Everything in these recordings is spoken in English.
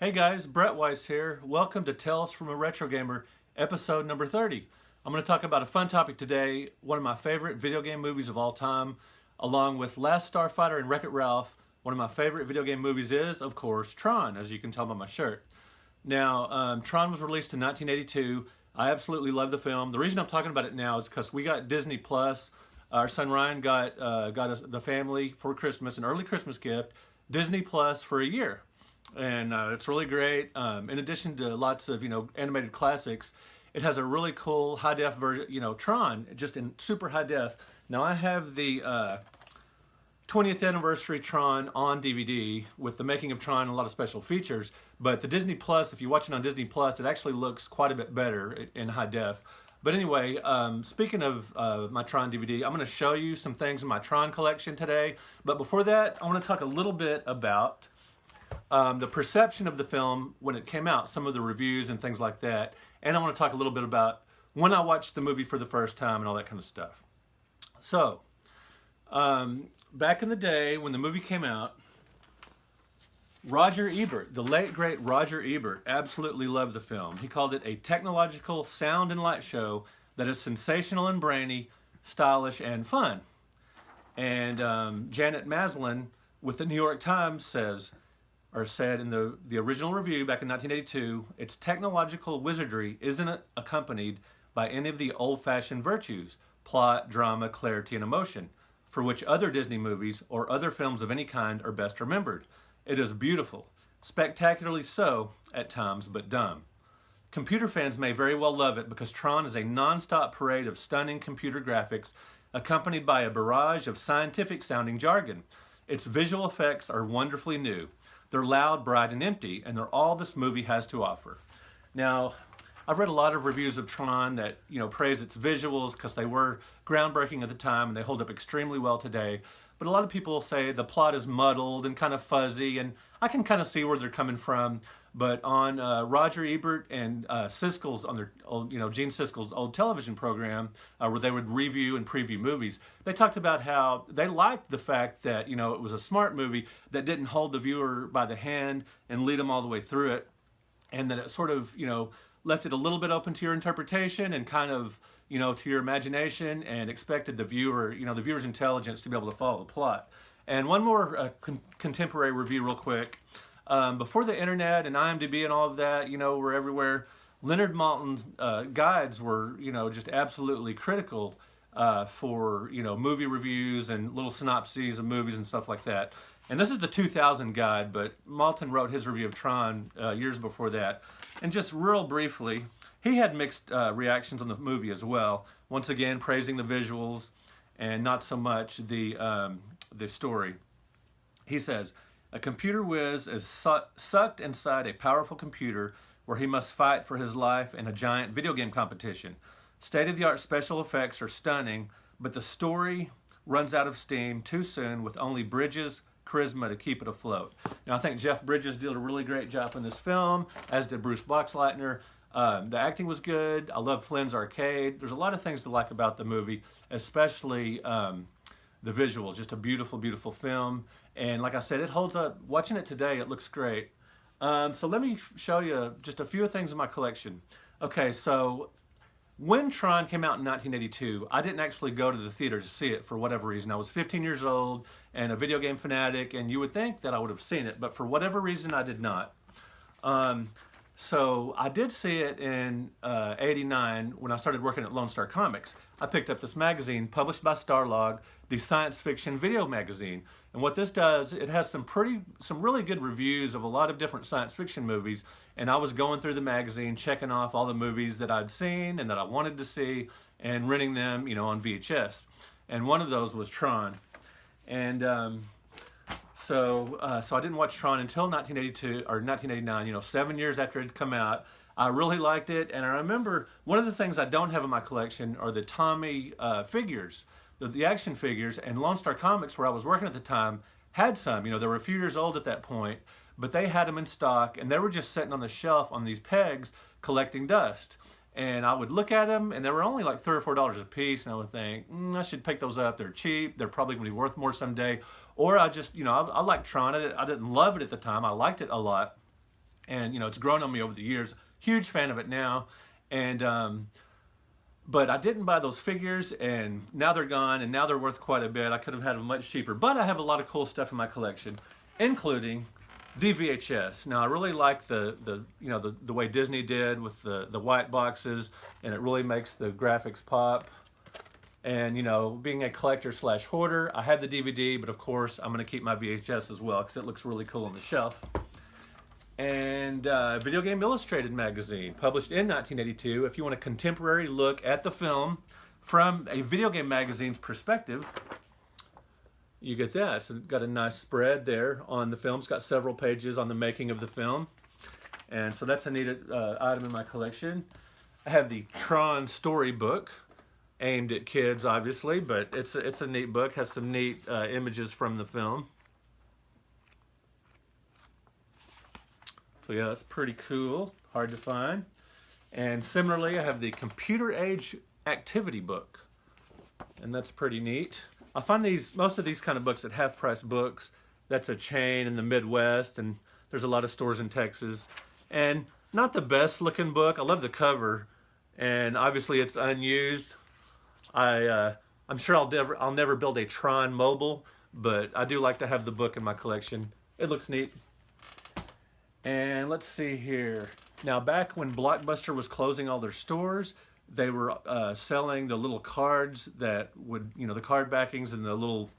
Hey guys, Brett Weiss here. Welcome to Tales from a Retro Gamer, episode number 30. I'm going to talk about a fun topic today, one of my favorite video game movies of all time, along with Last Starfighter and Wreck-It Ralph. One of my favorite video game movies is, of course, Tron, as you can tell by my shirt. Now, Tron was released in 1982. I absolutely love the film. The reason I'm talking about it now is because we got Disney Plus. Our son Ryan got us, the family, for Christmas, an early Christmas gift, Disney Plus for a year. And it's really great. In addition to lots of animated classics, it has a really cool high def version, Tron, just in super high def. Now I have the 20th anniversary Tron on DVD with the making of Tron and a lot of special features. But the Disney Plus, if you watch it on Disney Plus, it actually looks quite a bit better in high def. But anyway, speaking of my Tron DVD, I'm going to show you some things in my Tron collection today. But before that, I want to talk a little bit about the perception of the film when it came out, some of the reviews and things like that. And I want to talk a little bit about when I watched the movie for the first time and all that kind of stuff. So, back in the day when the movie came out, Roger Ebert, the late great Roger Ebert, absolutely loved the film. He called it a technological sound and light show that is sensational and brainy, stylish and fun. And Janet Maslin with the New York Times said in the original review back in 1982, its technological wizardry isn't accompanied by any of the old-fashioned virtues, plot, drama, clarity, and emotion, for which other Disney movies or other films of any kind are best remembered. It is beautiful, spectacularly so at times, but dumb. Computer fans may very well love it because Tron is a non-stop parade of stunning computer graphics accompanied by a barrage of scientific-sounding jargon. Its visual effects are wonderfully new. They're loud, bright, and empty, and they're all this movie has to offer. Now, I've read a lot of reviews of Tron that, praise its visuals because they were groundbreaking at the time and they hold up extremely well today. But a lot of people say the plot is muddled and kind of fuzzy, and I can kind of see where they're coming from. But on Roger Ebert and Siskel's, on their old, Gene Siskel's old television program, where they would review and preview movies, they talked about how they liked the fact that, it was a smart movie that didn't hold the viewer by the hand and lead them all the way through it, and that it sort of, left it a little bit open to your interpretation and kind of, to your imagination, and expected the viewer, the viewer's intelligence to be able to follow the plot. And one more contemporary review real quick. Before the internet and IMDb and all of that, were everywhere, Leonard Maltin's guides were, just absolutely critical for, movie reviews and little synopses of movies and stuff like that. And this is the 2000 guide, but Maltin wrote his review of Tron years before that. And just real briefly, he had mixed reactions on the movie as well. Once again, praising the visuals and not so much the story. He says, a computer whiz is sucked inside a powerful computer where he must fight for his life in a giant video game competition. State-of-the-art special effects are stunning, but the story runs out of steam too soon with only Bridges' charisma to keep it afloat. Now, I think Jeff Bridges did a really great job in this film, as did Bruce Boxleitner. The acting was good. I love Flynn's arcade. There's a lot of things to like about the movie, especially the visuals. Just a beautiful, beautiful film. And like I said, it holds up. Watching it today, it looks great. So let me show you just a few things in my collection. Okay, so when Tron came out in 1982, I didn't actually go to the theater to see it for whatever reason. I was 15 years old and a video game fanatic, and you would think that I would have seen it, but for whatever reason, I did not. So I did see it in '89 when I started working at Lone Star Comics. I picked up this magazine published by Starlog, the science fiction video magazine. And what this does, it has some really good reviews of a lot of different science fiction movies. And I was going through the magazine, checking off all the movies that I'd seen and that I wanted to see, and renting them, on VHS. And one of those was Tron. And So I didn't watch Tron until 1982 or 1989, 7 years after it had come out. I really liked it, and I remember one of the things I don't have in my collection are the Tommy figures, the action figures, and Lone Star Comics, where I was working at the time, had some. They were a few years old at that point, but they had them in stock, and they were just sitting on the shelf on these pegs collecting dust. And I would look at them, and they were only like $3 or $4 a piece, and I would think, I should pick those up. They're cheap. They're probably going to be worth more someday. Or I just, I liked Tron. I didn't love it at the time. I liked it a lot. And, you know, it's grown on me over the years. Huge fan of it now. And, but I didn't buy those figures, and now they're gone, and now they're worth quite a bit. I could have had them much cheaper. But I have a lot of cool stuff in my collection, including the VHS. Now, I really like the way Disney did with the white boxes, and it really makes the graphics pop. And, you know, being a collector slash hoarder, I have the DVD, but of course, I'm going to keep my VHS as well because it looks really cool on the shelf. And Video Game Illustrated magazine, published in 1982. If you want a contemporary look at the film from a video game magazine's perspective, you get that. It's got a nice spread there on the film. It's got several pages on the making of the film. And so that's a neat item in my collection. I have the Tron storybook, aimed at kids, obviously, but it's a neat book. Has some neat images from the film. So yeah, that's pretty cool. Hard to find. And similarly, I have the Computer Age Activity Book, and that's pretty neat. I find most of these kind of books at Half Price Books. That's a chain in the Midwest, and there's a lot of stores in Texas. And not the best looking book. I love the cover, and obviously it's unused. I'm sure I'll never build a Tron mobile, but I do like to have the book in my collection. It looks neat. And let's see here. Now, back when Blockbuster was closing all their stores, they were selling the little cards that would, you know, the card backings and the little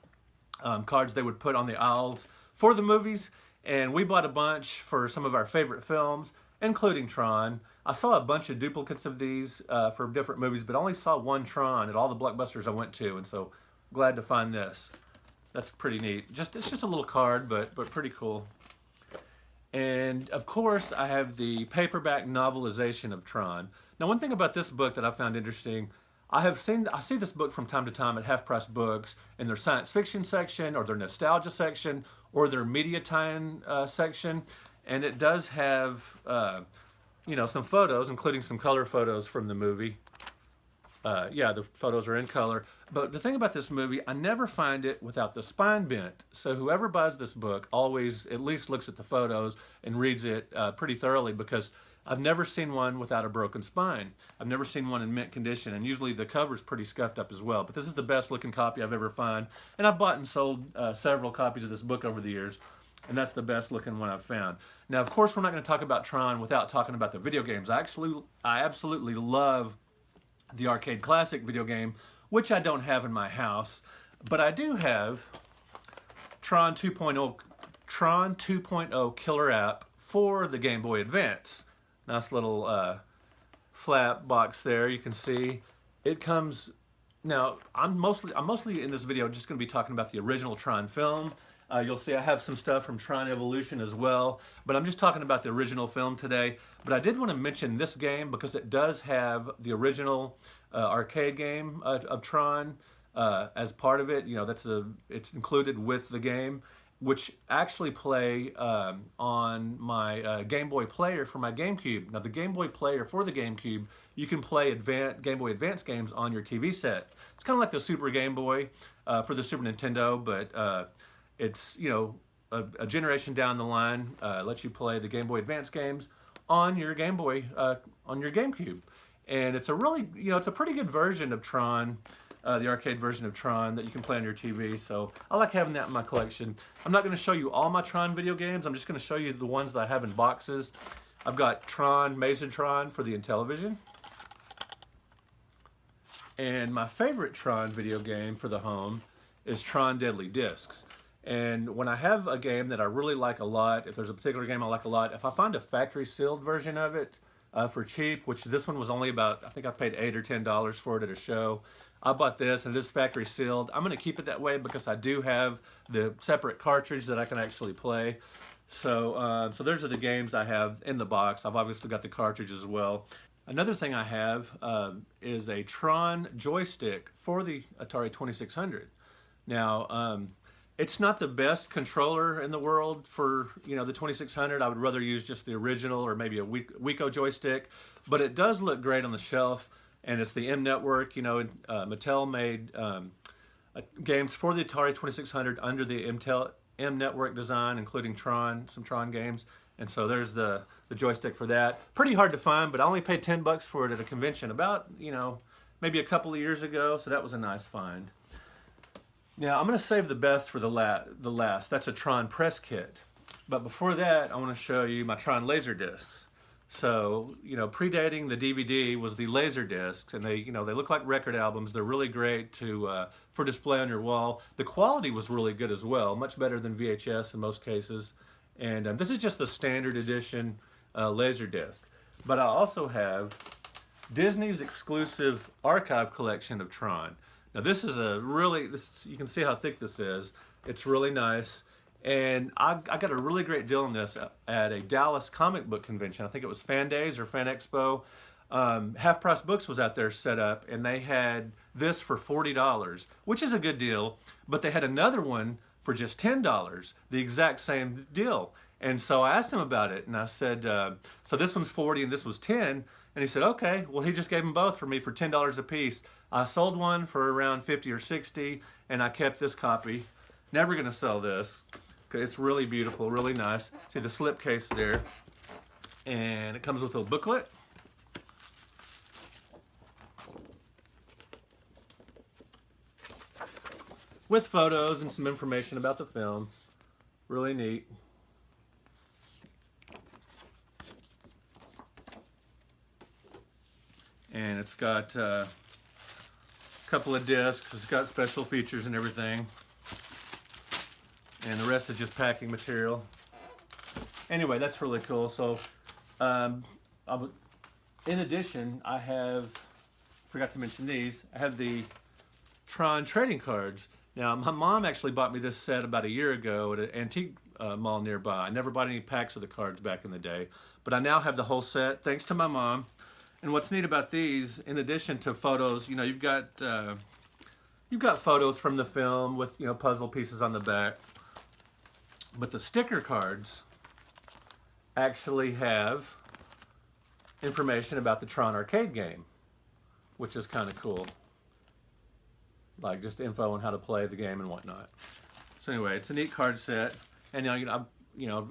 cards they would put on the aisles for the movies. And we bought a bunch for some of our favorite films, including Tron. I saw a bunch of duplicates of these for different movies, but only saw one Tron at all the Blockbusters I went to, and so glad to find this. That's pretty neat. It's just a little card, but pretty cool. And of course, I have the paperback novelization of Tron. Now, one thing about this book that I found interesting, I see this book from time to time at Half Price Books in their science fiction section, or their nostalgia section, or their media time section, and it does have you know, some photos, including some color photos from the movie. Yeah, the photos are in color. But the thing about this movie, I never find it without the spine bent. So whoever buys this book always at least looks at the photos and reads it pretty thoroughly, because I've never seen one without a broken spine. I've never seen one in mint condition, and usually the cover's pretty scuffed up as well. But this is the best looking copy I've ever found. And I've bought and sold several copies of this book over the years, and that's the best looking one I've found. Now, of course, we're not going to talk about Tron without talking about the video games. I absolutely love the arcade classic video game, which I don't have in my house, but I do have Tron 2.0 killer app for the Game Boy Advance. Nice little flap box there. You can see it comes. Now, I'm mostly in this video just going to be talking about the original Tron film. You'll see I have some stuff from Tron Evolution as well, but I'm just talking about the original film today. But I did want to mention this game because it does have the original arcade game of Tron as part of it. You know, it's included with the game, which actually play on my Game Boy player for my GameCube. Now, the Game Boy player for the GameCube, you can play Game Boy Advance games on your TV set. It's kind of like the Super Game Boy for the Super Nintendo, but it's, you know, a generation down the line. Lets you play the Game Boy Advance games on your Game Boy, on your GameCube. And it's a really, you know, it's a pretty good version of Tron, the arcade version of Tron that you can play on your TV. So I like having that in my collection. I'm not going to show you all my Tron video games. I'm just going to show you the ones that I have in boxes. I've got Tron, Mazotron for the Intellivision. And my favorite Tron video game for the home is Tron Deadly Discs. And when I have a game that I really like a lot, if there's a particular game I like a lot, if I find a factory sealed version of it for cheap, which this one was only about, I think I paid $8 or $10 for it at a show. I bought this and it is factory sealed. I'm going to keep it that way because I do have the separate cartridge that I can actually play. So, so those are the games I have in the box. I've obviously got the cartridge as well. Another thing I have is a Tron Joystick for the Atari 2600. Now, it's not the best controller in the world for, you know, the 2600. I would rather use just the original or maybe a Wiko joystick, but it does look great on the shelf, and it's the M Network. You know, Mattel made games for the Atari 2600 under the M Network design, including Tron, some Tron games, and so there's the the joystick for that. Pretty hard to find, but I only paid 10 bucks for it at a convention about, maybe a couple of years ago, so that was a nice find. Now, I'm going to save the best for the last. That's a Tron Press Kit. But before that, I want to show you my Tron laser discs. So, predating the DVD was the laser discs, and they look like record albums. They're really great for display on your wall. The quality was really good as well, much better than VHS in most cases. And this is just the standard edition laser disc. But I also have Disney's exclusive archive collection of Tron. Now this is you can see how thick this is. It's really nice. And I got a really great deal on this at a Dallas comic book convention. I think it was Fan Days or Fan Expo. Half Price Books was out there set up, and they had this for $40, which is a good deal. But they had another one for just $10, the exact same deal. And so I asked him about it, and I said, so this one's 40 and this was 10. And he said, okay, well, he just gave them both for me for $10 a piece. I sold one for around 50 or 60, and I kept this copy. Never gonna sell this. It's really beautiful, really nice. See the slipcase there. And it comes with a booklet. With photos and some information about the film. Really neat. And it's got a couple of discs. It's got special features and everything. And the rest is just packing material. Anyway, that's really cool. So, in addition, forgot to mention these, I have the Tron trading cards. Now, my mom actually bought me this set about a year ago at an antique mall nearby. I never bought any packs of the cards back in the day, but I now have the whole set, thanks to my mom. And what's neat about these, in addition to photos, you've got photos from the film with puzzle pieces on the back. But the sticker cards actually have information about the Tron arcade game, which is kind of cool. Like just info on how to play the game and whatnot. So anyway, it's a neat card set. And I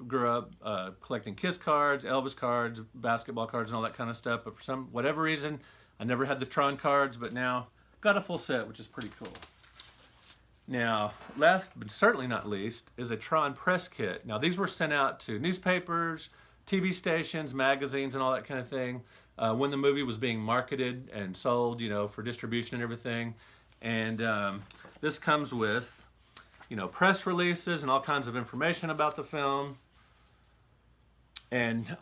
grew up collecting Kiss cards, Elvis cards, basketball cards, and all that kind of stuff. But for whatever reason, I never had the Tron cards, but now got a full set, which is pretty cool. Now, last but certainly not least, is a Tron Press Kit. Now, these were sent out to newspapers, TV stations, magazines, and all that kind of thing when the movie was being marketed and sold, for distribution and everything. And this comes with, press releases and all kinds of information about the film. And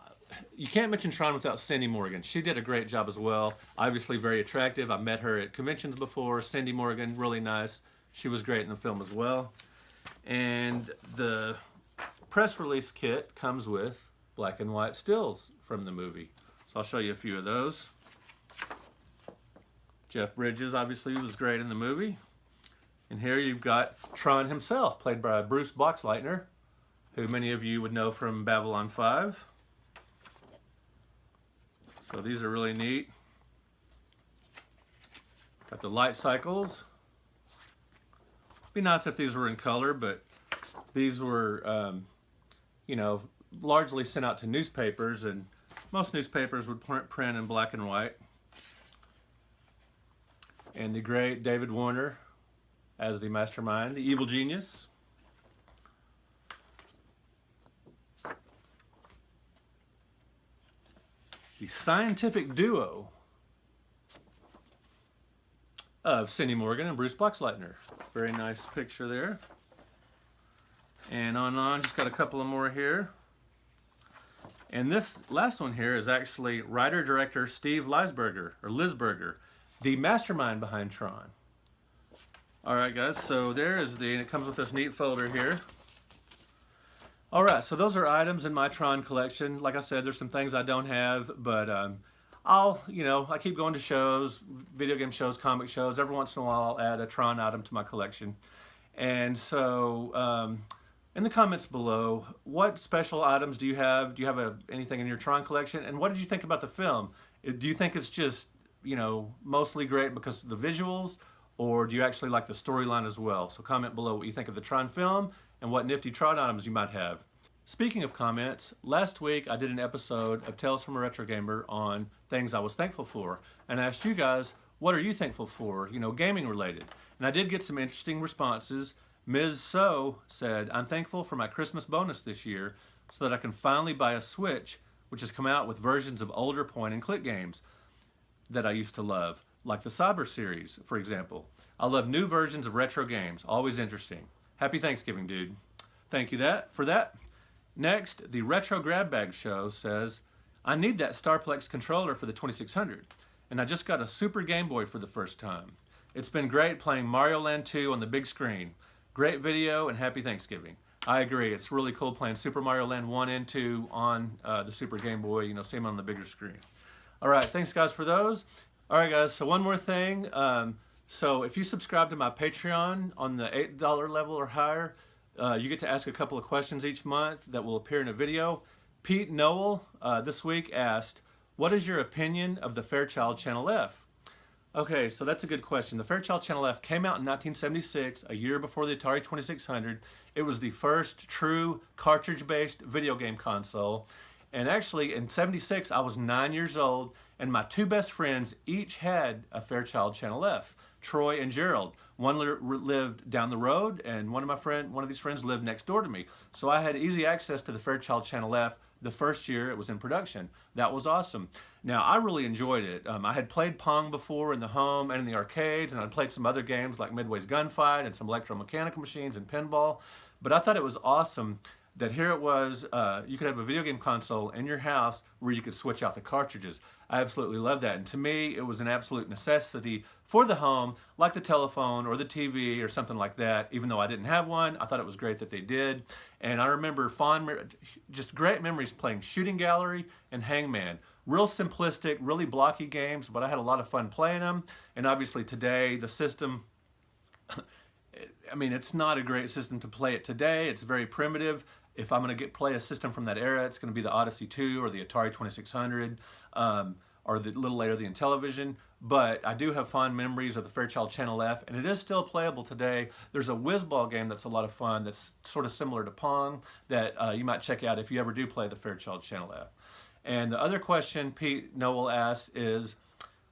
you can't mention Tron without Cindy Morgan. She did a great job as well. Obviously very attractive. I met her at conventions before. Cindy Morgan, really nice. She was great in the film as well. And the press release kit comes with black and white stills from the movie. So I'll show you a few of those. Jeff Bridges obviously was great in the movie. And here you've got Tron himself, played by Bruce Boxleitner, who many of you would know from Babylon 5. So these are really neat. Got the light cycles. Be nice if these were in color, but these were, largely sent out to newspapers, and most newspapers would print in black and white. And the great David Warner as the mastermind, the evil genius. The scientific duo of Cindy Morgan and Bruce Boxleitner. Very nice picture there. And on, just got a couple of more here. And this last one here is actually writer-director Steve Lisberger, the mastermind behind Tron. Alright guys, so there is and it comes with this neat folder here. Alright, so those are items in my Tron collection. Like I said, there's some things I don't have, but I keep going to shows, video game shows, comic shows. Every once in a while I'll add a Tron item to my collection. And so, in the comments below, what special items do you have? Do you have anything in your Tron collection? And what did you think about the film? Do you think it's just, mostly great because of the visuals? Or do you actually like the storyline as well? So comment below what you think of the Tron film and what nifty Tron items you might have. Speaking of comments, last week I did an episode of Tales from a Retro Gamer on things I was thankful for, and I asked you guys, what are you thankful for, gaming related? And I did get some interesting responses. Ms. So said, I'm thankful for my Christmas bonus this year so that I can finally buy a Switch, which has come out with versions of older point and click games that I used to love, like the Cyber series, for example. I love new versions of retro games, always interesting. Happy Thanksgiving, dude. Thank you for that. Next, the Retro Grab Bag Show says, I need that Starplex controller for the 2600, and I just got a Super Game Boy for the first time. It's been great playing Mario Land 2 on the big screen. Great video and happy Thanksgiving. I agree, it's really cool playing Super Mario Land 1 and 2 on the Super Game Boy, same on the bigger screen. All right, thanks guys for those. All right guys, so one more thing. So if you subscribe to my Patreon on the $8 level or higher, you get to ask a couple of questions each month that will appear in a video. Pete Noel this week asked, what is your opinion of the Fairchild Channel F? Okay, so that's a good question. The Fairchild Channel F came out in 1976, a year before the Atari 2600. It was the first true cartridge-based video game console. And actually, in 76, I was 9 years old, and my two best friends each had a Fairchild Channel F. Troy and Gerald. One lived down the road, and one of these friends lived next door to me. So I had easy access to the Fairchild Channel F the first year it was in production. That was awesome. Now, I really enjoyed it. I had played Pong before in the home and in the arcades, and I'd played some other games like Midway's Gunfight and some electromechanical machines and pinball. But I thought it was awesome that here it was, you could have a video game console in your house where you could switch out the cartridges. I absolutely love that. And to me, it was an absolute necessity for the home, like the telephone or the TV or something like that. Even though I didn't have one, I thought it was great that they did. And I remember just great memories playing Shooting Gallery and Hangman. Real simplistic, really blocky games, but I had a lot of fun playing them. And obviously today, the system, I mean, it's not a great system to play it today. It's very primitive. If I'm going to play a system from that era, it's going to be the Odyssey 2 or the Atari 2600 or a little later the Intellivision. But I do have fond memories of the Fairchild Channel F, and it is still playable today. There's a whiz-ball game that's a lot of fun that's sort of similar to Pong that you might check out if you ever do play the Fairchild Channel F. And the other question Pete Noel asked is,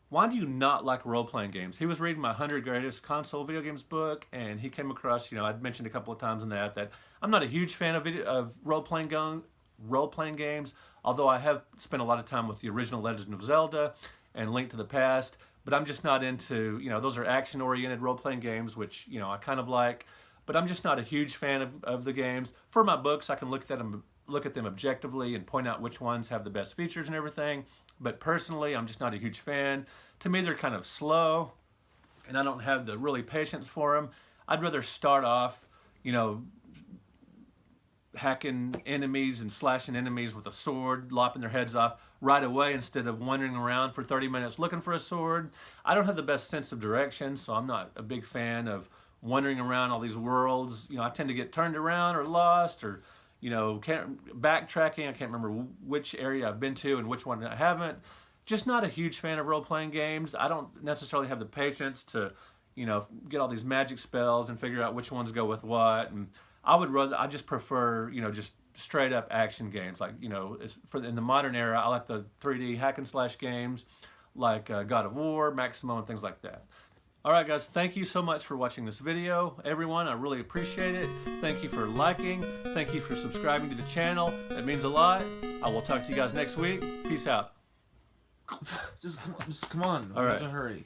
why do you not like role-playing games? He was reading my 100 Greatest Console Video Games book, and he came across, I'd mentioned a couple of times in that I'm not a huge fan of role-playing games, although I have spent a lot of time with the original Legend of Zelda and Link to the Past, but I'm just not into, those are action-oriented role-playing games, which, I kind of like, but I'm just not a huge fan of the games. For my books, I can look at them objectively and point out which ones have the best features and everything. But personally, I'm just not a huge fan. To me, they're kind of slow, and I don't have the really patience for them. I'd rather start off, hacking enemies and slashing enemies with a sword, lopping their heads off right away instead of wandering around for 30 minutes looking for a sword. I don't have the best sense of direction, so I'm not a big fan of wandering around all these worlds. I tend to get turned around or lost or backtracking. I can't remember which area I've been to and which one I haven't. Just not a huge fan of role-playing games. I don't necessarily have the patience to, get all these magic spells and figure out which ones go with what. And I just prefer, just straight up action games. Like, in the modern era, I like the 3D hack and slash games like God of War, Maximo, and things like that. All right, guys, thank you so much for watching this video. Everyone, I really appreciate it. Thank you for liking. Thank you for subscribing to the channel. That means a lot. I will talk to you guys next week. Peace out. Just come on. All right. Don't hurry.